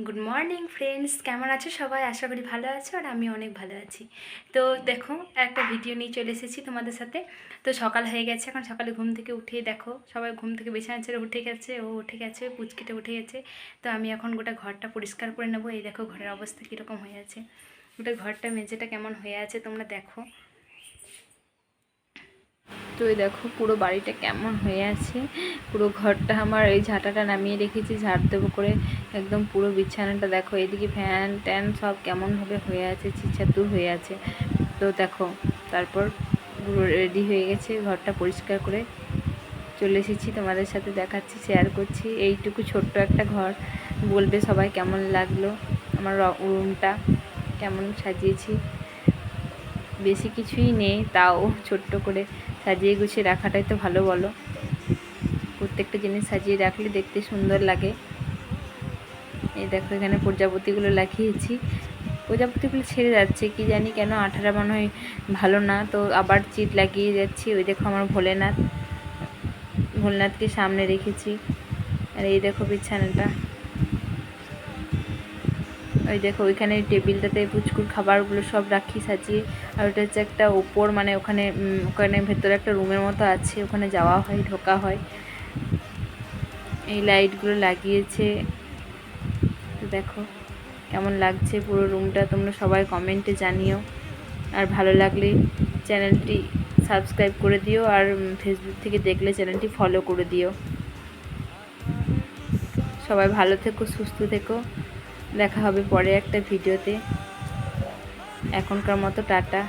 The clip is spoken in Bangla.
গুড মর্নিং ফ্রেন্ডস, কেমন আছো সবাই? আশা করি ভালো আছো আর আমি অনেক ভালো আছি। তো দেখো, একটা ভিডিও নিয়ে চলে এসেছি তোমাদের সাথে। তো সকাল হয়ে গেছে, এখন সকালে ঘুম থেকে উঠেই দেখো সবাই ঘুম থেকে বিছানা ছেড়ে উঠে গেছে, ও উঠে গেছে, পুচকিটা উঠে গেছে। তো আমি এখন গোটা ঘরটা পরিষ্কার করে নেবো। এই দেখো ঘরের অবস্থা কীরকম হয়ে আছে, গোটা ঘরটা মেঝেটা কেমন হয়ে আছে তোমরা দেখো। তো এই দেখো পুরো বাড়িটা কেমন হয়ে আছে, পুরো ঘরটা আমার এই ঝাঁটাটা নামিয়ে রেখেছি ঝাড় দেবো করে। একদম পুরো বিছানাটা দেখো, এদিকে ফ্যান ট্যান সব কেমনভাবে হয়ে আছে, ছিছাতু হয়ে আছে। তো দেখো তারপর পুরো রেডি হয়ে গেছে, ঘরটা পরিষ্কার করে চলে এসেছি, তোমাদের সাথে দেখাচ্ছি, শেয়ার করছি। এইটুকু ছোট্ট একটা ঘর, বলবে সবাই কেমন লাগলো আমার রুমটা, কেমন সাজিয়েছি। বেশি কিছুই নেই, তাও ছোট্ট করে সাজিয়ে গুছিয়ে রাখাটাই তো ভালো, বলো? প্রত্যেকটা জিনিস সাজিয়ে রাখলে দেখতে সুন্দর লাগে। এই দেখো এখানে প্রজাপতিগুলো লাগিয়েছি, প্রজাপতিগুলো ছেড়ে যাচ্ছে, কি জানি কেন, আঠাটা মনে হয় ভালো না, তো আবার চিট লাগিয়ে যাচ্ছি। ওই দেখো আমার ভোলেনাথকে সামনে রেখেছি। আর এই দেখো বিছানাটা, ওই দেখো ওইখানে টেবিলটাতে পুচকুর খাবারগুলো সব রাখি সাজিয়ে। আর ওটা হচ্ছে একটা ওপর, মানে ওখানে ওখানে ভেতরে একটা রুমের মতো আছে, ওখানে যাওয়া হয়, ঢোকা হয়। এই লাইটগুলো লাগিয়েছে, তো দেখো কেমন লাগছে পুরো রুমটা, তোমরা সবাই কমেন্টে জানিও। আর ভালো লাগলে চ্যানেলটি সাবস্ক্রাইব করে দিও, আর ফেসবুক থেকে দেখলে চ্যানেলটি ফলো করে দিও। সবাই ভালো থেকো, সুস্থ থেকো, দেখা হবে পরে একটা ভিডিওতে। এখনকার মতো টাটা।